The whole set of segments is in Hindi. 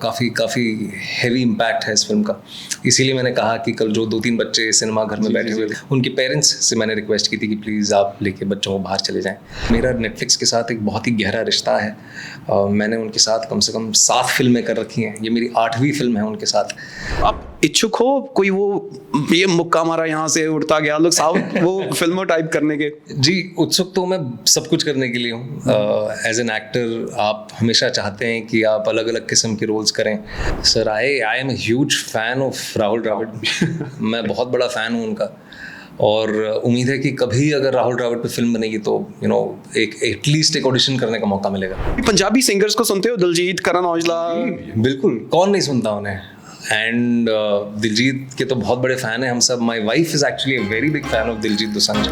काफ़ी काफ़ी हैवी इम्पैक्ट है इस फिल्म का। इसीलिए मैंने कहा कि कल जो 2-3 बच्चे सिनेमा घर में बैठे हुए थे, उनके पेरेंट्स से मैंने रिक्वेस्ट की थी कि प्लीज़ आप लेके बच्चों को बाहर चले जाएं। मेरा नेटफ्लिक्स के साथ एक बहुत ही गहरा रिश्ता है। मैंने उनके साथ कम से कम 7 फिल्में कर रखी हैं। ये मेरी 8वीं फिल्म है उनके साथ। आप इच्छुक हो कोई वो ये मुक्का मारा यहाँ से उड़ता गया लोग साउथ वो फिल्मों टाइप करने के? जी, उत्सुक तो मैं सब कुछ करने के लिए हूँ। एज एन एक्टर आप हमेशा चाहते हैं कि आप अलग अलग किस्म के रोल्स करें। Sir I am a huge fan of Rahul Dravid. मैं बहुत बड़ा फ़ैन हूँ उनका, और उम्मीद है कि कभी अगर राहुल द्रविड़ पे फिल्म बनेगी तो एक एटलीस्ट एक ऑडिशन करने का मौका मिलेगा। पंजाबी सिंगर्स को सुनते हो? दिलजीत, करण औजला? बिल्कुल, कौन नहीं सुनता उन्हें। एंड दिलजीत के तो बहुत बड़े फ़ैन हैं हम सब। My wife is actually a very big fan of Diljit Dosanjh.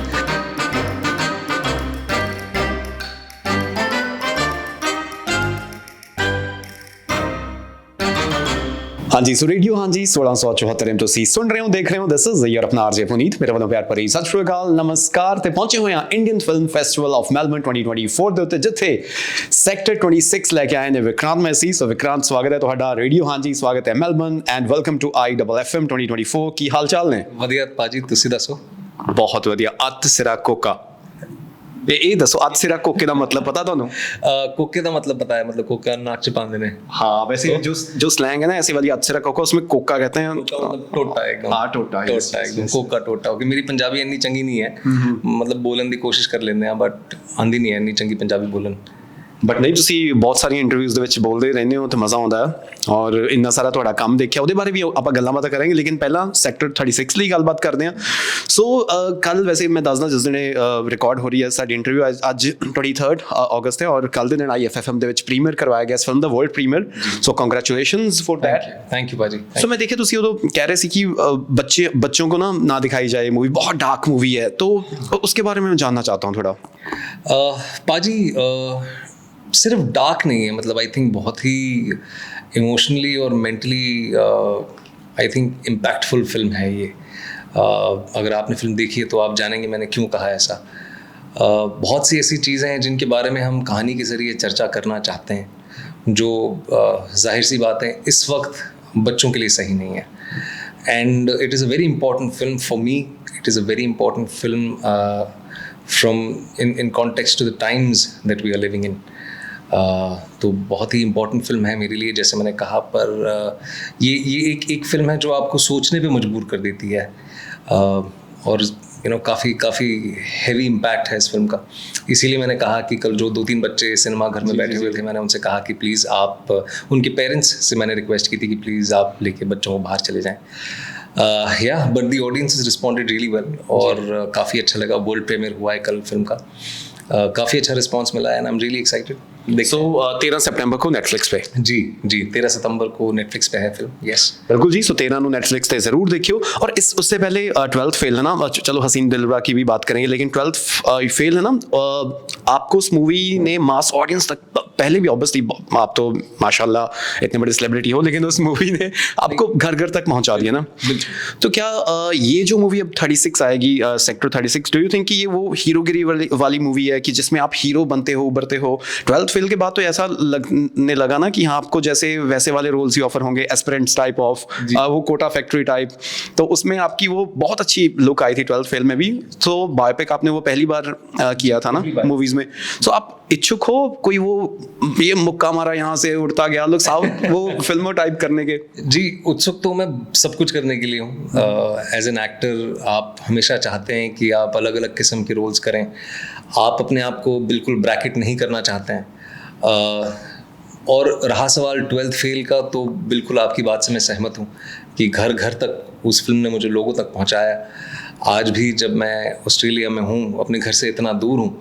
हाँ जी, सो रेडियो हाँ जी 1674 ਤੁਸੀਂ ਸੁਣ ਰਹੇ ਹੋ, ਦੇਖ ਰਹੇ ਹੋ। ਦਿਸ ਇਜ਼ ਯਰ ਆਪਣਾ ਆਰਜੇ ਪੁਨੀਤ। ਮੇਰੇ ਵੱਲੋਂ ਪਿਆਰ ਭਰੀ ਸਤਿ ਸ਼੍ਰੀ ਅਕਾਲ, ਨਮਸਕਾਰ ਤੇ ਪਹੁੰਚੇ ਹੋਏ ਹਾਂ Indian film festival of Melbourne 2024 ਦੇ ਉੱਤੇ, ਜਿੱਥੇ ਸੈਕਟਰ 26 ਲੈ ਕੇ ਆਏ ਨੇ ਵਿਕਰਾਂਤ ਮੈਸੀ। ਸੋ ਵਿਕਰਾਂਤ, ਸਵਾਗਤ ਹੈ ਤੁਹਾਡਾ ਰੇਡੀਓ ਹਾਂ ਜੀ, ਸਵਾਗਤ ਹੈ Melbourne and welcome to IFFM 2024। ਕੀ ਹਾਲ ਚਾਲ ਨੇ? ਵਧੀਆ ਭਾਜੀ, ਤੁਸੀਂ ਦੱਸੋ? ਬਹੁਤ ਵਧੀਆ। ਅੱਤ ਸਿਰਾ ਕੋਕਾ, ਇਹ ਦੱਸੋ ਅੱਤ ਸਿਰਾ ਕੋਕੇ ਦਾ ਮਤਲਬ ਪਤਾ ਤੁਹਾਨੂੰ? कोके का मतलब पता है, मतलब कोका नाक च पाते हैं। हाँ, वैसे जो स्लैंग है ना ऐसी वाली अत सिरा कोका, उसमें कोका कहते हैं। मतलब टोटा एकदम। हाँ, टोटा एकदम कोका टोटा। क्योंकि मेरी पंजाबी इतनी चंगी नहीं है, मतलब बोलन की कोशिश कर लेते हैं बट आंदी नहीं है इतनी चंगी पंजाबी बोलन। ਬਟ ਨਹੀਂ, ਤੁਸੀਂ ਬਹੁਤ ਸਾਰੀਆਂ ਇੰਟਰਵਿਊਜ਼ ਦੇ ਵਿੱਚ ਬੋਲਦੇ ਰਹਿੰਦੇ ਹੋ ਤੇ ਮਜ਼ਾ ਆਉਂਦਾ ਹੈ, ਔਰ ਇੰਨਾ ਸਾਰਾ ਤੁਹਾਡਾ ਕੰਮ ਦੇਖਿਆ, ਉਹਦੇ ਬਾਰੇ ਵੀ ਆਪਾਂ ਗੱਲਾਂ ਬਾਤਾਂ ਕਰਾਂਗੇ। ਲੇਕਿਨ ਪਹਿਲਾਂ ਸੈਕਟਰ 36 ਲਈ ਗੱਲਬਾਤ ਕਰਦੇ ਹਾਂ। ਸੋ ਕੱਲ ਵੈਸੇ ਮੈਂ ਦੱਸਦਾ, ਜਿਸ ਦਿਨ ਰਿਕਾਰਡ ਹੋ ਰਹੀ ਹੈ ਸਾਡੀ ਇੰਟਰਵਿਊ, ਅੱਜ 23 ਅਗਸਤ ਹੈ, ਔਰ ਕੱਲ ਦੇ ਦਿਨ IFFM ਦੇ ਵਿੱਚ ਪ੍ਰੀਮੀਅਰ ਕਰਵਾਇਆ ਗਿਆ ਇਸ ਫਿਲਮ ਦਾ, world premiere. So congratulations for that. Thank you भाजी। सो मैं देखिए ਤੁਸੀਂ ਉਦੋਂ ਕਹਿ ਰਹੇ ਸੀ कि बच्चों को ना दिखाई जाए मूवी, बहुत डार्क मूवी है, तो उसके बारे में मैं जानना चाहता हूँ थोड़ा। पाजी सिर्फ डार्क नहीं है, मतलब आई थिंक बहुत ही इमोशनली और mentally I think impactful film है ये। अगर आपने फिल्म देखी है तो आप जानेंगे मैंने क्यों कहा ऐसा। बहुत सी ऐसी चीज़ें हैं जिनके बारे में हम कहानी के ज़रिए चर्चा करना चाहते हैं, जो जाहिर सी बात है इस वक्त बच्चों के लिए सही नहीं है। And it is a very important film for me. It is a very important film from in context to the times that we are living in। तो बहुत ही इम्पॉर्टेंट फिल्म है मेरे लिए, जैसे मैंने कहा। पर ये एक फिल्म है जो आपको सोचने पे मजबूर कर देती है, और काफ़ी हैवी इम्पैक्ट है इस फिल्म का। इसीलिए मैंने कहा कि कल जो 2-3 बच्चे सिनेमा घर में बैठे हुए थे, मैंने उनसे कहा कि प्लीज़ आप, उनके पेरेंट्स से मैंने रिक्वेस्ट की थी कि प्लीज़ आप लेके बच्चों को बाहर चले जाएँ। But the audience responded really well, और काफ़ी अच्छा लगा। वर्ल्ड प्रीमियर हुआ है कल फिल्म का, काफ़ी अच्छा रिस्पॉन्स मिला है, and I am really excited. So 13 सितंबर को नेटफ्लिक्स पे? जी 13 सितंबर को नेटफ्लिक्स पे है फिल्म। यस बिल्कुल जी। सो 13 को नेटफ्लिक्स पे ज़रूर देखियो। और उससे पहले 12th फेल है ना, चलो हसीन दिलरुबा की भी बात करेंगे, लेकिन 12th फेल है ना, आपको उस मूवी ने मास ऑडियंस तक, पहले भी ऑब्वियसली आप तो माशाल्लाह इतने बड़े सेलिब्रिटी हो, लेकिन उस मूवी ने आपको घर घर तक पहुंचा दिया ना। तो क्या ये जो मूवी अब 36 आएगी, सेक्टर 36, डू यू थिंक कि ये वो हीरोगिरी वाली मूवी है कि जिसमें आप हीरो बनते हो, उभरते हो? 12th फेल के बाद तो ऐसा लगने लगा ना कि हाँ, आपको जैसे वैसे वाले रोल्स ही ऑफर होंगे, एस्पिरेंट्स टाइप ऑफ, वो कोटा फैक्ट्री टाइप। तो उसमें आपकी वो बहुत अच्छी लुक आई थी 12th फेल में भी। तो बायोपिक आपने वो पहली बार किया था ना मूवीज में। सो आप इच्छुक हो कोई वो ये मुक्का मारा यहाँ से उड़ता गया लोग साउथ वो फिल्मों टाइप करने के? जी, उत्सुक तो मैं सब कुछ करने के लिए हूँ। एज एन एक्टर आप हमेशा चाहते हैं कि आप अलग अलग किस्म के रोल्स करें। आप अपने आप को बिल्कुल ब्रैकेट नहीं करना चाहते हैं। और रहा सवाल 12th फेल का, तो बिल्कुल आपकी बात से मैं सहमत हूँ कि घर घर तक उस फिल्म ने मुझे लोगों तक पहुँचाया। आज भी जब मैं ऑस्ट्रेलिया में हूँ, अपने घर से इतना दूर हूँ,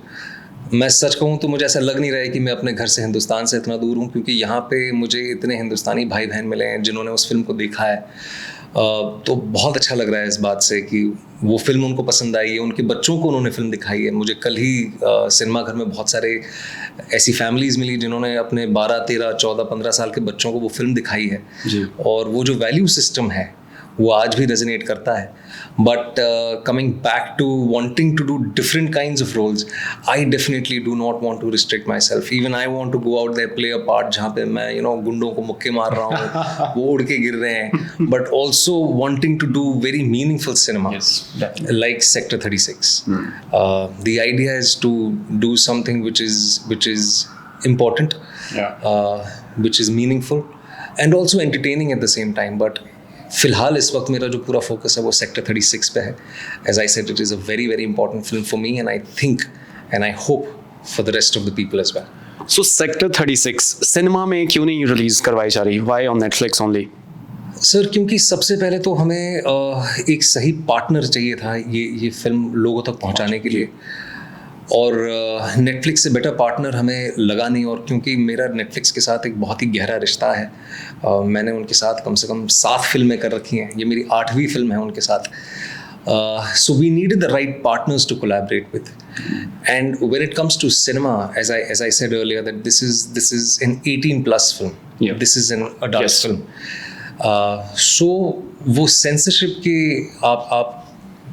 मैं सच कहूँ तो मुझे ऐसा लग नहीं रहा है कि मैं अपने घर से, हिंदुस्तान से इतना दूर हूँ, क्योंकि यहाँ पे मुझे इतने हिंदुस्तानी भाई बहन मिले हैं जिन्होंने उस फिल्म को देखा है। तो बहुत अच्छा लग रहा है इस बात से कि वो फिल्म उनको पसंद आई है, उनके बच्चों को उन्होंने फिल्म दिखाई है। मुझे कल ही सिनेमा घर में बहुत सारे ऐसी फैमिलीज़ मिली जिन्होंने अपने 12, 13, 14, 15 साल के बच्चों को वो फिल्म दिखाई है। और वो जो वैल्यू सिस्टम है वो आज भी रेजोनेट करता है. But coming back to wanting to do different kinds of roles, I definitely do not want to restrict myself. Even I want to go out there, play a part जहाँ पे मैं गुंडों को मुक्के मार रहा हूँ, वो उड़ के गिर रहे हैं, but also wanting to do very meaningful cinema, like Sector 36. The idea is to do something which is important, which is meaningful, and also entertaining at the same time. But फिलहाल इस वक्त मेरा जो पूरा फोकस है वो सेक्टर 36 पे है. As I said, it is a very very important film for me, and I think and I hope for the rest of the people as well. So sector 36 cinema में क्यों नहीं रिलीज करवाई जा रही? Why on Netflix only? Sir, क्योंकि सबसे पहले तो हमें एक सही पार्टनर चाहिए था ये फिल्म लोगों तक पहुंचाने के लिए, और नेटफ्लिक्स से बेटर पार्टनर हमें लगा नहीं. और क्योंकि मेरा नेटफ्लिक्स के साथ एक बहुत ही गहरा रिश्ता है, मैंने उनके साथ कम से कम 7 फिल्में कर रखी हैं, ये मेरी 8वीं फिल्म है उनके साथ. So we needed the right partners to collaborate with. And when it comes to cinema, as I said earlier, that this is an 18+ film. Yeah. This is an adult film. So वो censorship के आप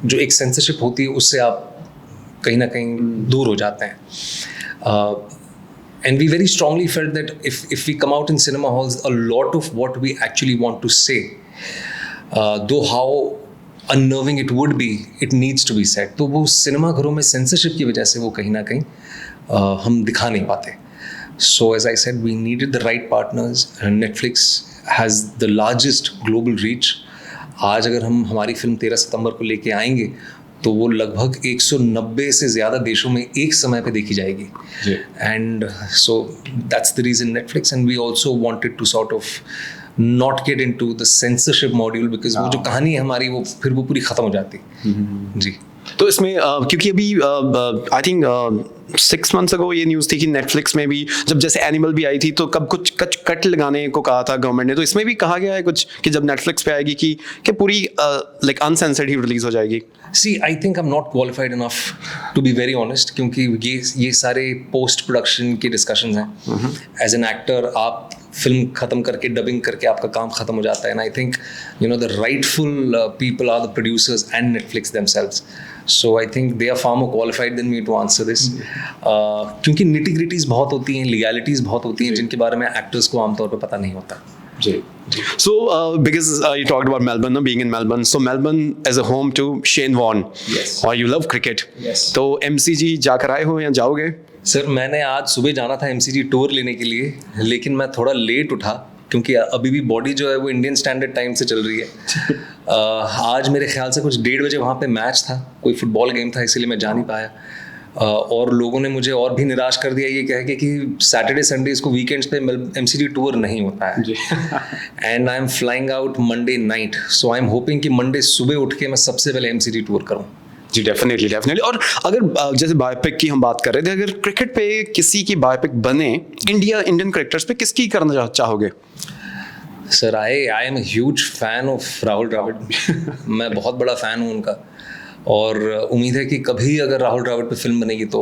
जो एक censorship होती है उससे आप कहीं ना कहीं दूर हो जाते हैं. And we very strongly felt that if we come out in cinema halls, a lot of what we actually want to say, though how unnerving it would be, it needs to be said. तो वो सिनेमा घरों में सेंसरशिप की वजह से वो कहीं ना कहीं हम दिखा नहीं पाते. So as I said, we needed the right partners. Netflix has the largest global reach. आज अगर हम हमारी फिल्म 13 सितंबर को लेके आएंगे तो वो लगभग 190 से ज़्यादा देशों में एक समय पे देखी जाएगी. And so that's the reason Netflix. And we also wanted to sort of not get into the censorship module, because वो जो कहानी है हमारी वो फिर वो पूरी ख़त्म हो जाती. जी. तो इसमें क्योंकि अभी आई थिंक 6 months ago ये न्यूज़ थी कि नेटफ्लिक्स में भी जब जैसे एनिमल भी आई थी तो कब कुछ कट लगाने को कहा था गवर्नमेंट ने, तो इसमें भी कहा गया है कुछ कि जब नेटफ्लिक्स पे आएगी कि पूरी लाइक अनसेंसर्ड ही रिलीज हो जाएगी. See, I think I'm not qualified enough to be very honest, क्योंकि ये सारे पोस्ट प्रोडक्शन के डिस्कशंस हैं. एज एन एक्टर आप फिल्म ख़त्म करके डबिंग करके आपका काम ख़त्म हो जाता है. And I think the rightful people are the producers and Netflix themselves. So I think they are far more qualified than me to answer this, क्योंकि निटी-ग्रिटीज़ बहुत होती हैं, लीगैलिटीज़ बहुत होती हैं, जिनके बारे में एक्टर्स को आमतौर पर पता नहीं होता. So, because you talked about Melbourne, being in Melbourne, so Melbourne is a home to Shane Warne. Yes. और you love cricket. Yes. तो MCG जाकर आए हो या जाओगे? सर, मैंने आज सुबह जाना था MCG टूर लेने के लिए, लेकिन मैं थोड़ा लेट उठा क्योंकि अभी भी बॉडी जो है वो इंडियन स्टैंडर्ड टाइम से चल रही है. आज मेरे ख्याल से कुछ 1:30 बजे वहाँ पे मैच था, कोई फुटबॉल गेम था, इसीलिए मैं जा नहीं पाया. और लोगों ने मुझे और भी निराश कर दिया ये कह के कि सैटरडे संडेज को वीकेंड्स पे MCG टूर नहीं होता है. And I M flying out Monday night, so I am hoping कि मंडे सुबह उठ के मैं सबसे पहले MCG टूर करूँ. जी, डेफिनेटली. और अगर जैसे बायोपिक की हम बात कर रहे थे, अगर क्रिकेट पे किसी की बायोपिक बने इंडियन क्रिकेटर्स पे, किसकी करना चाहोगे? Sir, I am a huge fan of Rahul Dravid. मैं बहुत बड़ा फ़ैन हूँ उनका, और उम्मीद है कि कभी अगर राहुल द्रविड़ पे फिल्म बनेगी तो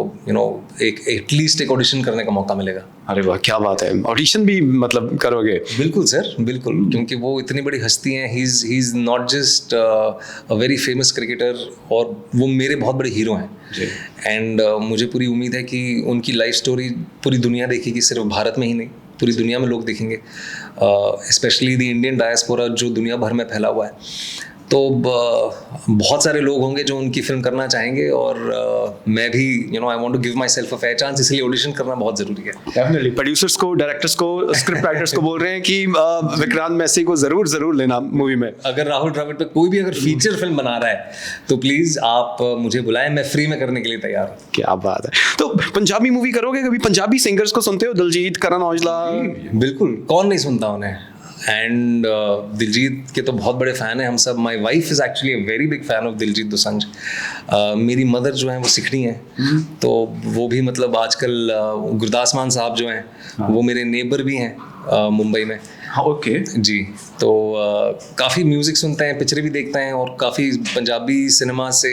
एक एटलीस्ट एक ऑडिशन करने का मौका मिलेगा. अरे वाह, क्या बात है. ऑडिशन भी मतलब करोगे? बिल्कुल सर, बिल्कुल, क्योंकि वो इतनी बड़ी हस्ती हैं. He is not just a very famous cricketer, और वो मेरे बहुत बड़े हीरो हैं. एंड मुझे पूरी उम्मीद है कि उनकी लाइफ स्टोरी पूरी दुनिया देखेगी, सिर्फ भारत में ही नहीं, पूरी दुनिया में लोग देखेंगे, स्पेशली द इंडियन डायस्पोरा जो दुनिया भर में फैला हुआ है. तो बहुत सारे लोग होंगे जो उनकी फिल्म करना चाहेंगे, और मैं भी I want to give myself a fair chance, इसलिए ऑडिशन करना बहुत ज़रूरी है. डेफिनेटली. प्रोड्यूसर्स को, डायरेक्टर्स को, स्क्रिप्ट राइटर्स को बोल रहे हैं कि विक्रांत मैसी को ज़रूर लेना मूवी में. अगर राहुल द्रविड़ पे कोई भी अगर फीचर फिल्म बना रहा है तो प्लीज़ आप मुझे बुलाएं, मैं फ्री में करने के लिए तैयार हूँ. क्या बात है. तो पंजाबी मूवी करोगे कभी? पंजाबी सिंगर्स को सुनते हो? दिलजीत, करण औजला? बिल्कुल, कौन नहीं सुनता उन्हें. एंड दिलजीत के तो बहुत बड़े फ़ैन हैं हम सब. My wife is actually a very big fan of Diljit Dosanjh. मेरी मदर जो हैं वो सिखड़ी हैं, तो वो भी मतलब आजकल गुरदास मान साहब जो हैं वो मेरे नेबर भी हैं मुंबई में. ओके जी। तो काफ़ी म्यूज़िक सुनते हैं, पिक्चरें भी देखते हैं, और काफ़ी पंजाबी सिनेमा से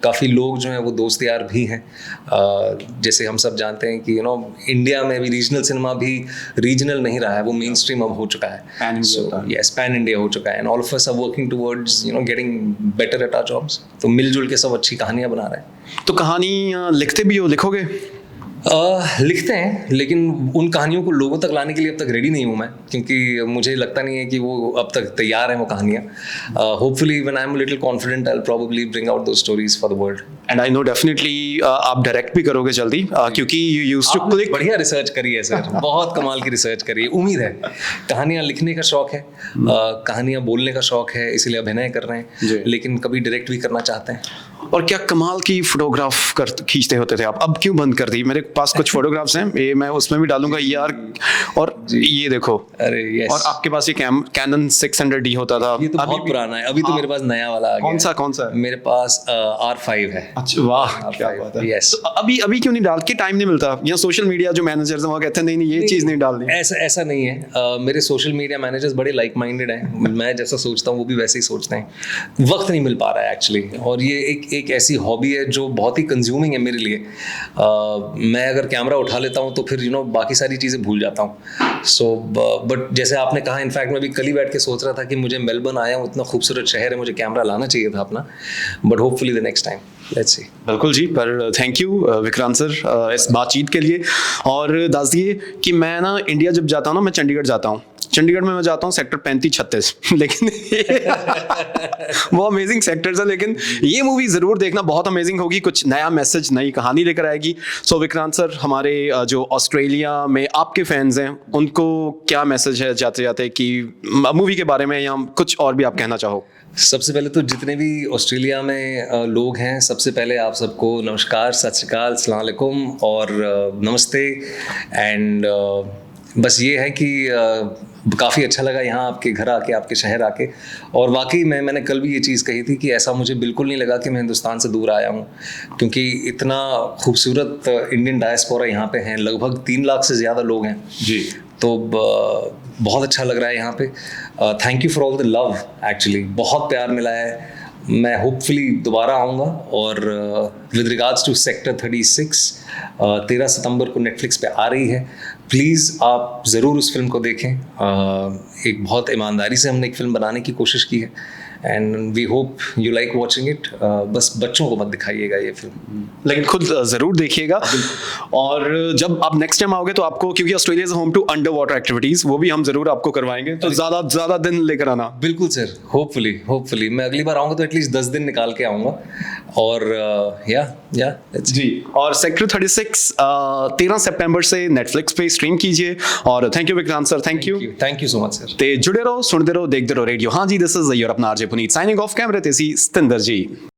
काफ़ी लोग जो हैं वो दोस्त यार भी हैं। जैसे हम सब जानते हैं कि इंडिया में भी रीजनल सिनेमा भी रीजनल नहीं रहा है, वो मेन स्ट्रीम अब हो चुका है। यस, पैन इंडिया हो चुका है, and all of us are working towards getting better at our jobs. तो मिलजुल के सब अच्छी कहानियाँ बना रहे हैं। तो कहानी लिखते भी हो, लिखोगे? लिखते हैं, लेकिन उन कहानियों को लोगों तक लाने के लिए अब तक रेडी नहीं हूँ मैं, क्योंकि मुझे लगता नहीं है कि वो अब तक तैयार हैं वो कहानियाँ। Hopefully when I am little confident I will probably bring out those stories for the world. And I know definitely आप डायरेक्ट भी करोगे जल्दी, क्योंकि यू यूज्ड टू क्लिक। बढ़िया रिसर्च करी है सर, बहुत कमाल की रिसर्च करी है। उम्मीद है, कहानियाँ लिखने का शौक है, कहानियाँ बोलने का शौक है, इसलिए अभिनय कर रहे हैं, लेकिन कभी डायरेक्ट भी करना चाहते हैं। और क्या कमाल की फोटोग्राफ खींचते होते थे आप, अब क्यों बंद कर दी? मेरे पास कुछ फोटोग्राफ्स हैं, ये मैं उसमें भी डालूंगा यार। और ये देखो, अरे यस, और आपके पास ये कैनन 600D होता था। ये तो बहुत पुराना है, अभी तो मेरे पास नया वाला आ गया। कौन सा? मेरे पास R5 है। अच्छा, वाह, क्या बात है। यस। तो अभी क्यों नहीं डाल के? टाइम नहीं मिलता, या सोशल मीडिया जो मैनेजर्स हैं वो कहते हैं नहीं ये चीज़ नहीं डालनी? ऐसा नहीं है। मेरे सोशल मीडिया मैनेजर्स बड़े लाइक माइंडेड हैं, मैं जैसा सोचता हूँ वो भी वैसे ही सोचते हैं। वक्त नहीं मिल पा रहा है एक्चुअली, और ये एक ऐसी हॉबी है जो बहुत ही कंज्यूमिंग है मेरे लिए। मैं अगर कैमरा उठा लेता हूँ तो फिर बाकी सारी चीज़ें भूल जाता हूँ। सो बट जैसे आपने कहा, इनफैक्ट मैं अभी कल ही बैठ के सोच रहा था कि मुझे मेलबर्न आया हूँ, इतना खूबसूरत शहर है, मुझे कैमरा लाना चाहिए था अपना, but hopefully the next time, let's see. बिल्कुल जी, पर थैंक यू विक्रांत सर इस बातचीत के लिए। और दास दिए कि मैं ना इंडिया जब जाता हूँ ना, मैं चंडीगढ़ जाता हूँ। चंडीगढ़ में मैं जाता हूँ सेक्टर 35-36 लेकिन वो अमेजिंग सेक्टर्स है, लेकिन ये मूवी ज़रूर देखना, बहुत अमेजिंग होगी, कुछ नया मैसेज, नई कहानी लेकर आएगी। सो विक्रांत सर, हमारे जो ऑस्ट्रेलिया में आपके फैंस हैं उनको क्या मैसेज है जाते जाते कि मूवी के बारे में, या कुछ और भी आप कहना चाहो? सबसे पहले तो जितने भी ऑस्ट्रेलिया में लोग हैं, सबसे पहले आप सबको नमस्कार, सत श्री अकाल, अस्सलाम वालेकुम और नमस्ते। एंड बस ये है कि काफ़ी अच्छा लगा यहाँ आपके घर आके, आपके शहर आके। और वाकई मैंने कल भी ये चीज़ कही थी कि ऐसा मुझे बिल्कुल नहीं लगा कि मैं हिंदुस्तान से दूर आया हूँ, क्योंकि इतना खूबसूरत इंडियन डायस्पोरा यहाँ पे हैं, लगभग 3 लाख से ज़्यादा लोग हैं जी। तो बहुत अच्छा लग रहा है यहाँ पे। Thank you for all the love, actually बहुत प्यार मिला है। मैं होपफुली दोबारा आऊँगा। और विद रिगार्ड्स टू सेक्टर 36, 13 सितंबर को नेटफ्लिक्स पे आ रही है। प्लीज़ आप ज़रूर उस फिल्म को देखें। एक बहुत ईमानदारी से हमने एक फ़िल्म बनाने की कोशिश की है, and we hope you like watching it. बस बच्चों को मत दिखाइएगा ये फिल्म, लेकिन खुद ज़रूर देखिएगा। और जब आप नेक्स्ट टाइम आओगे तो आपको, क्योंकि Australia is home to underwater activities, वो भी हम ज़रूर आपको करवाएंगे, तो ज़्यादा दिन लेकर आना। बिल्कुल सर, होपफुली मैं अगली बार आऊँगा तो एटलीस्ट 10 दिन निकाल के आऊँगा। और या जी। और सेक्टर 36 13 सितंबर से नेटफ्लिक्स पे स्ट्रीम कीजिए। और thank you Vikrant sir, thank you so much sir. ते जुड़े रहो, सुनते रहो, देखते रहो रेडियो हाँ जी। दिस इज योर अपना आरजे पुनीत साइनिंग ऑफ। कैमरे ते सी सतिंदर जी।